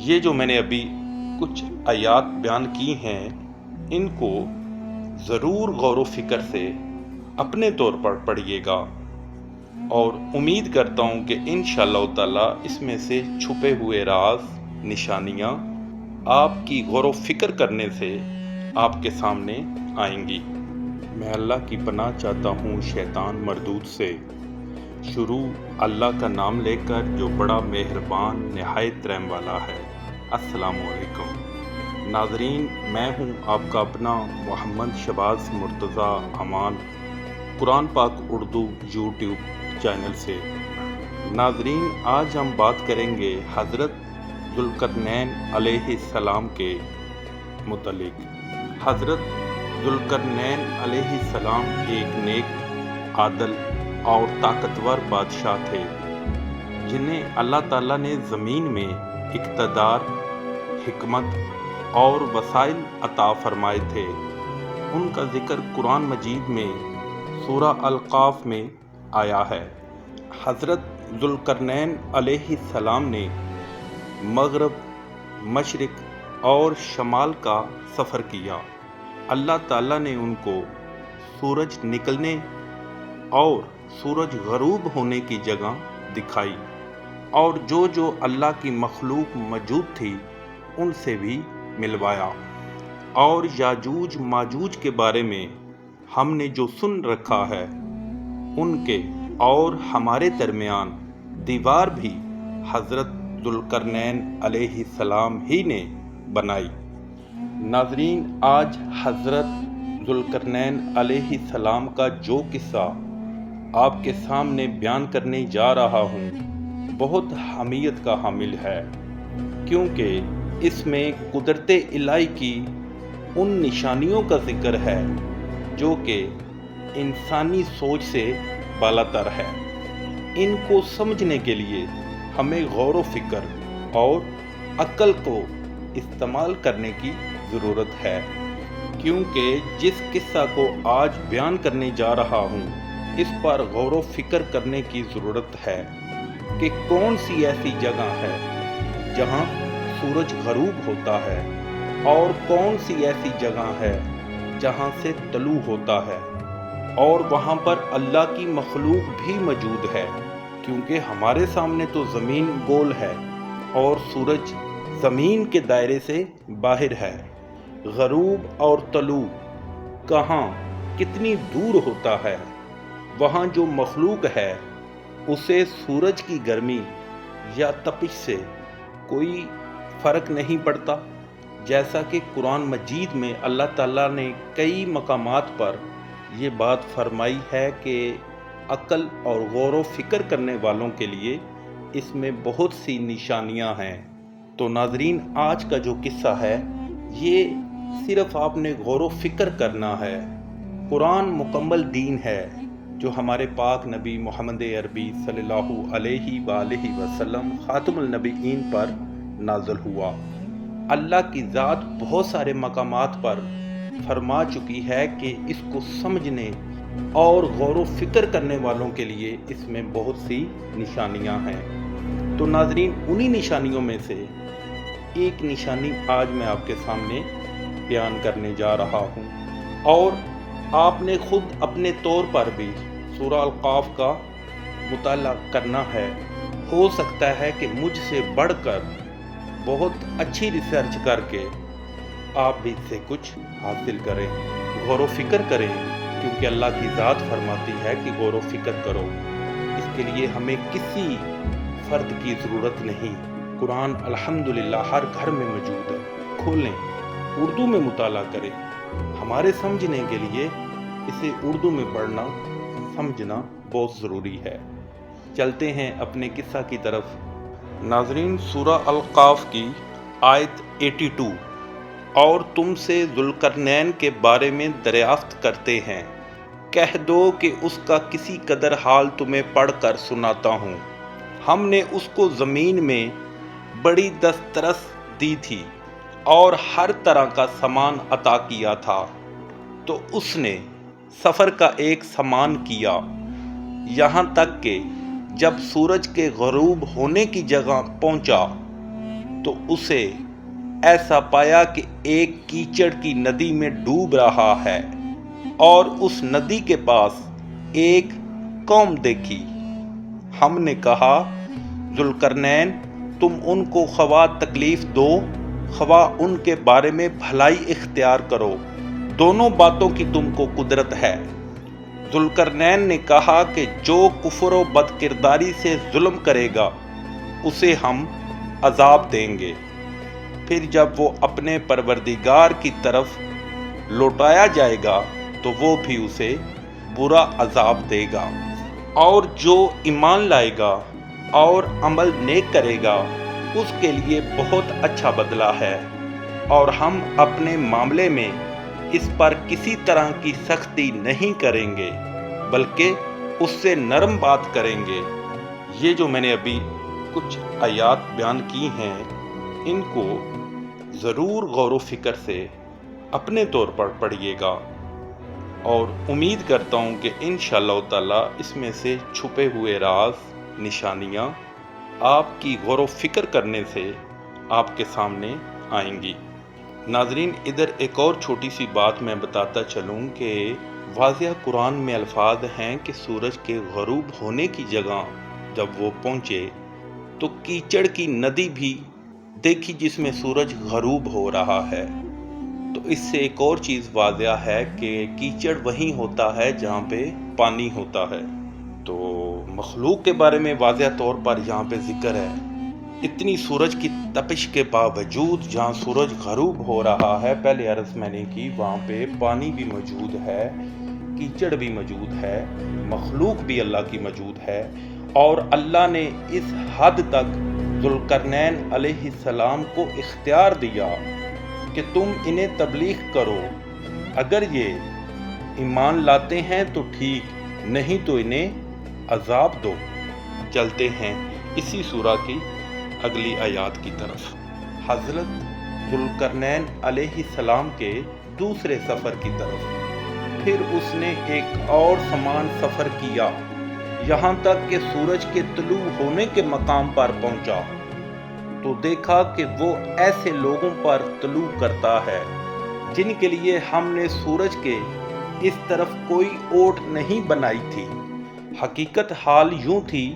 یہ جو میں نے ابھی کچھ آیات بیان کی ہیں، ان کو ضرور غور و فکر سے اپنے طور پر پڑھیے گا، اور امید کرتا ہوں کہ انشاءاللہ تعالی اس میں سے چھپے ہوئے راز، نشانیاں آپ کی غور و فکر کرنے سے آپ کے سامنے آئیں گی۔ میں اللہ کی پناہ چاہتا ہوں شیطان مردود سے۔ شروع اللہ کا نام لے کر جو بڑا مہربان نہایت رحم والا ہے۔ السلام علیکم ناظرین، میں ہوں آپ کا اپنا محمد شہباز مرتضیٰ امان، قرآن پاک اردو یوٹیوب چینل سے۔ ناظرین، آج ہم بات کریں گے حضرت ذوالقرنین علیہ السلام کے متعلق۔ حضرت ذوالقرنین علیہ السلام ایک نیک، عادل اور طاقتور بادشاہ تھے، جنہیں اللہ تعالیٰ نے زمین میں اقتدار، حکمت اور وسائل عطا فرمائے تھے۔ ان کا ذکر قرآن مجید میں سورہ القاف میں آیا ہے۔ حضرت ذوالقرنین علیہ السلام نے مغرب، مشرق اور شمال کا سفر کیا۔ اللہ تعالیٰ نے ان کو سورج نکلنے اور سورج غروب ہونے کی جگہ دکھائی، اور جو اللہ کی مخلوق موجود تھی ان سے بھی ملوایا، اور یاجوج ماجوج کے بارے میں ہم نے جو سن رکھا ہے ان کے اور ہمارے درمیان دیوار بھی حضرت ذوالقرنین علیہ السلام ہی نے بنائی۔ ناظرین، آج حضرت ذوالقرنین علیہ السلام کا جو قصہ آپ کے سامنے بیان کرنے جا رہا ہوں بہت اہمیت کا حامل ہے، کیونکہ اس میں قدرت الہی کی ان نشانیوں کا ذکر ہے جو کہ انسانی سوچ سے بالاتر ہے۔ ان کو سمجھنے کے لیے ہمیں غور و فکر اور عقل کو استعمال کرنے کی ضرورت ہے، کیونکہ جس قصہ کو آج بیان کرنے جا رہا ہوں اس پر غور و فکر کرنے کی ضرورت ہے کہ کون سی ایسی جگہ ہے جہاں سورج غروب ہوتا ہے، اور کون سی ایسی جگہ ہے جہاں سے طلوع ہوتا ہے، اور وہاں پر اللہ کی مخلوق بھی موجود ہے، کیونکہ ہمارے سامنے تو زمین گول ہے اور سورج زمین کے دائرے سے باہر ہے۔ غروب اور طلوع کہاں، کتنی دور ہوتا ہے، وہاں جو مخلوق ہے اسے سورج کی گرمی یا تپش سے کوئی فرق نہیں پڑتا، جیسا کہ قرآن مجید میں اللہ تعالیٰ نے کئی مقامات پر یہ بات فرمائی ہے کہ عقل اور غور و فکر کرنے والوں کے لیے اس میں بہت سی نشانیاں ہیں۔ تو ناظرین، آج کا جو قصہ ہے یہ صرف آپ نے غور و فکر کرنا ہے۔ قرآن مکمل دین ہے جو ہمارے پاک نبی محمد عربی صلی اللہ علیہ وآلہ وسلم خاتم النبیین پر نازل ہوا۔ اللہ کی ذات بہت سارے مقامات پر فرما چکی ہے کہ اس کو سمجھنے اور غور و فکر کرنے والوں کے لیے اس میں بہت سی نشانیاں ہیں۔ تو ناظرین، انہی نشانیوں میں سے ایک نشانی آج میں آپ کے سامنے بیان کرنے جا رہا ہوں، اور آپ نے خود اپنے طور پر بھی سورہ القاف کا مطالعہ کرنا ہے۔ ہو سکتا ہے کہ مجھ سے بڑھ کر بہت اچھی ریسرچ کر کے آپ بھی اس سے کچھ حاصل کریں، غور و فکر کریں، کیونکہ اللہ کی ذات فرماتی ہے کہ غور و فکر کرو۔ اس کے لیے ہمیں کسی فرد کی ضرورت نہیں۔ قرآن الحمدللہ ہر گھر میں موجود ہے، کھولیں، اردو میں مطالعہ کریں۔ ہمارے سمجھنے کے لیے اسے اردو میں پڑھنا، سمجھنا بہت ضروری ہے۔ چلتے ہیں اپنے قصہ کی طرف۔ ناظرین، سورہ القاف کی آیت 82، اور تم سے ذوالقرنین کے بارے میں دریافت کرتے ہیں، کہہ دو کہ اس کا کسی قدر حال تمہیں پڑھ کر سناتا ہوں۔ ہم نے اس کو زمین میں بڑی دسترس دی تھی اور ہر طرح کا سامان عطا کیا تھا، تو اس نے سفر کا ایک سامان کیا، یہاں تک کہ جب سورج کے غروب ہونے کی جگہ پہنچا تو اسے ایسا پایا کہ ایک کیچڑ کی ندی میں ڈوب رہا ہے اور اس ندی کے پاس ایک قوم دیکھی۔ ہم نے کہا، ذوالقرنین، تم ان کو خواہ تکلیف دو خواہ ان کے بارے میں بھلائی اختیار کرو، دونوں باتوں کی تم کو قدرت ہے۔ ذوالقرنین نے کہا کہ جو کفر و بد کرداری سے ظلم کرے گا اسے ہم عذاب دیں گے، پھر جب وہ اپنے پروردگار کی طرف لوٹایا جائے گا تو وہ بھی اسے برا عذاب دے گا، اور جو ایمان لائے گا اور عمل نیک کرے گا اس کے لیے بہت اچھا بدلہ ہے، اور ہم اپنے معاملے میں اس پر کسی طرح کی سختی نہیں کریں گے بلکہ اس سے نرم بات کریں گے۔ یہ جو میں نے ابھی کچھ آیات بیان کی ہیں ان کو ضرور غور و فکر سے اپنے طور پر پڑھیے گا، اور امید کرتا ہوں کہ انشاءاللہ تعالی اس میں سے چھپے ہوئے راز، نشانیاں آپ کی غور و فکر کرنے سے آپ کے سامنے آئیں گی۔ ناظرین، ادھر ایک اور چھوٹی سی بات میں بتاتا چلوں کہ واضح قرآن میں الفاظ ہیں کہ سورج کے غروب ہونے کی جگہ جب وہ پہنچے تو کیچڑ کی ندی بھی دیکھی جس میں سورج غروب ہو رہا ہے۔ تو اس سے ایک اور چیز واضح ہے کہ کیچڑ وہیں ہوتا ہے جہاں پہ پانی ہوتا ہے۔ تو مخلوق کے بارے میں واضح طور پر یہاں پہ ذکر ہے، اتنی سورج کی تپش کے باوجود جہاں سورج غروب ہو رہا ہے، پہلے عرض میں نے کی، وہاں پہ پانی بھی موجود ہے، کیچڑ بھی موجود ہے، مخلوق بھی اللہ کی موجود ہے، اور اللہ نے اس حد تک ذوالقرنین علیہ السلام کو اختیار دیا کہ تم انہیں تبلیغ کرو، اگر یہ ایمان لاتے ہیں تو ٹھیک، نہیں تو انہیں عذاب دو۔ چلتے ہیں اسی سورہ کی اگلی آیات کی طرف۔ حضرت ذوالقرنین علیہ السلام کے دوسرے سفر کی طرف۔ پھر اس نے ایک اور سمان سفر کیا یہاں تک کہ سورج کے طلوع ہونے کے مقام پر پہنچا تو دیکھا کہ وہ ایسے لوگوں پر طلوع کرتا ہے جن کے لیے ہم نے سورج کے اس طرف کوئی اوٹ نہیں بنائی تھی۔ حقیقت حال یوں تھی،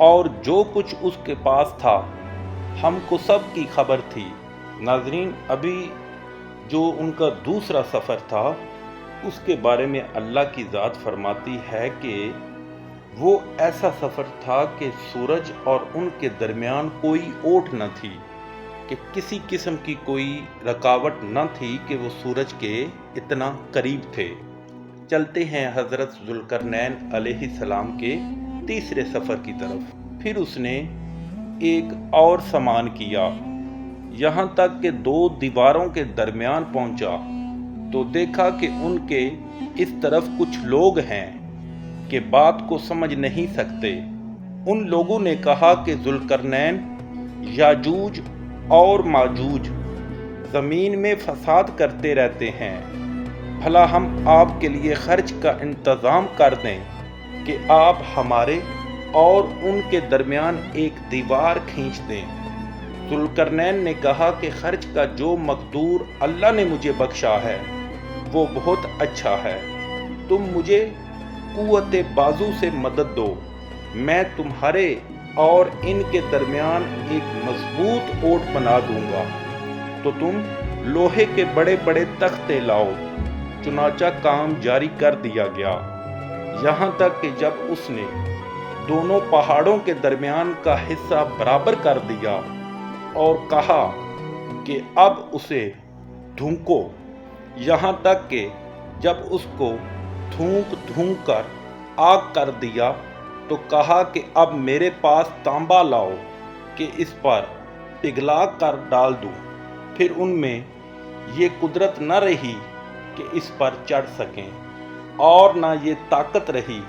اور جو کچھ اس کے پاس تھا ہم کو سب کی خبر تھی۔ ناظرین، ابھی جو ان کا دوسرا سفر تھا اس کے بارے میں اللہ کی ذات فرماتی ہے کہ وہ ایسا سفر تھا کہ سورج اور ان کے درمیان کوئی اوٹ نہ تھی، کہ کسی قسم کی کوئی رکاوٹ نہ تھی کہ وہ سورج کے اتنا قریب تھے۔ چلتے ہیں حضرت ذوالقرنین علیہ السلام کے تیسرے سفر کی طرف۔ پھر اس نے ایک اور سامان کیا یہاں تک کہ دو دیواروں کے درمیان پہنچا تو دیکھا کہ ان کے اس طرف کچھ لوگ ہیں کہ بات کو سمجھ نہیں سکتے۔ ان لوگوں نے کہا کہ ذوالقرنین، یاجوج اور ماجوج زمین میں فساد کرتے رہتے ہیں، بھلا ہم آپ کے لیے خرچ کا انتظام کر دیں کہ آپ ہمارے اور ان کے درمیان ایک دیوار کھینچ دیں۔ ذوالقرنین نے کہا کہ خرچ کا جو مقدور اللہ نے مجھے بخشا ہے وہ بہت اچھا ہے، تم مجھے قوت بازو سے مدد دو، میں تمہارے اور ان کے درمیان ایک مضبوط اوٹ بنا دوں گا۔ تو تم لوہے کے بڑے بڑے تختے لاؤ۔ چنانچہ کام جاری کر دیا گیا، یہاں تک کہ جب اس نے دونوں پہاڑوں کے درمیان کا حصہ برابر کر دیا اور کہا کہ اب اسے دھونکو، یہاں تک کہ جب اس کو دھونک کر آگ کر دیا تو کہا کہ اب میرے پاس تانبا لاؤ کہ اس پر پگھلا کر ڈال دوں۔ پھر ان میں یہ قدرت نہ رہی کہ اس پر چڑھ سکیں، اور نہ یہ طاقت رہی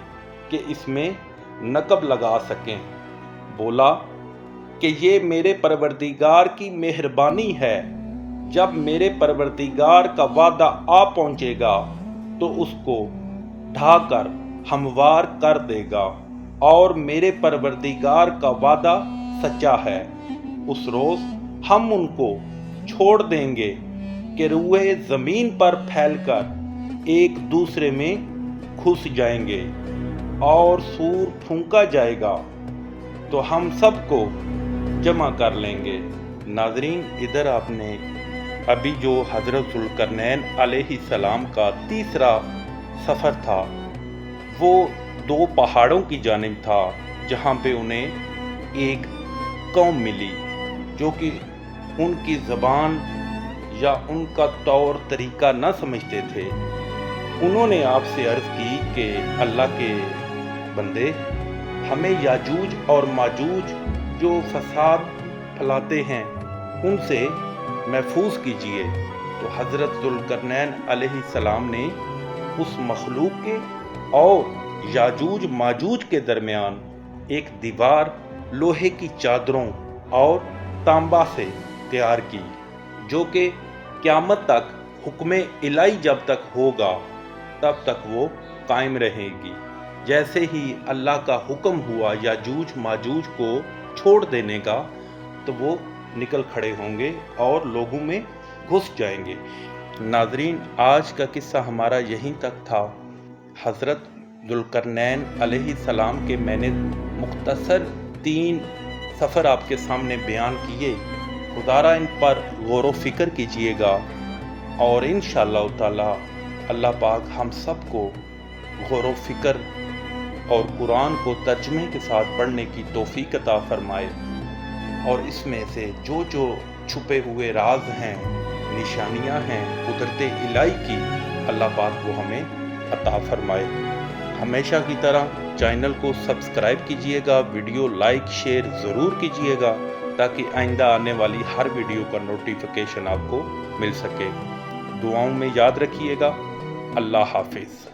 کہ اس میں نقب لگا سکیں۔ بولا کہ یہ میرے پروردگار کی مہربانی ہے، جب میرے پروردگار کا وعدہ آ پہنچے گا تو اس کو ڈھا کر ہموار کر دے گا، اور میرے پروردگار کا وعدہ سچا ہے۔ اس روز ہم ان کو چھوڑ دیں گے کہ روئے زمین پر پھیل کر ایک دوسرے میں گھس جائیں گے اور سور پھونکا جائے گا تو ہم سب کو جمع کر لیں گے۔ ناظرین، ادھر آپ نے ابھی جو حضرت ذوالقرنین علیہ السلام کا تیسرا سفر تھا وہ 2 پہاڑوں کی جانب تھا، جہاں پہ انہیں ایک قوم ملی جو کہ ان کی زبان یا ان کا طور طریقہ نہ سمجھتے تھے۔ انہوں نے آپ سے عرض کی کہ اللہ کے بندے، ہمیں یاجوج اور ماجوج جو فساد پھیلاتے ہیں ان سے محفوظ کیجیے۔ تو حضرت ذوالقرنین علیہ السلام نے اس مخلوق کے اور یاجوج ماجوج کے درمیان ایک دیوار لوہے کی چادروں اور تانبا سے تیار کی، جو کہ قیامت تک حکم الہی جب تک ہوگا تب تک وہ قائم رہے گی۔ جیسے ہی اللہ کا حکم ہوا یاجوج ماجوج کو چھوڑ دینے کا تو وہ نکل کھڑے ہوں گے اور لوگوں میں گھس جائیں گے۔ ناظرین، آج کا قصہ ہمارا یہیں تک تھا۔ حضرت ذوالقرنین علیہ السلام کے میں نے مختصر 3 سفر آپ کے سامنے بیان کیے۔ خدارا ان پر غور و فکر کیجیے گا اور انشاءاللہ تعالی اللہ پاک ہم سب کو غور و فکر اور قرآن کو ترجمے کے ساتھ پڑھنے کی توفیق عطا فرمائے، اور اس میں سے جو چھپے ہوئے راز ہیں، نشانیاں ہیں قدرت الہی کی، اللہ پاک وہ ہمیں عطا فرمائے۔ ہمیشہ کی طرح چینل کو سبسکرائب کیجیے گا، ویڈیو لائک شیئر ضرور کیجیے گا تاکہ آئندہ آنے والی ہر ویڈیو کا نوٹیفیکیشن آپ کو مل سکے۔ دعاؤں میں یاد رکھیے گا۔ اللہ حافظ۔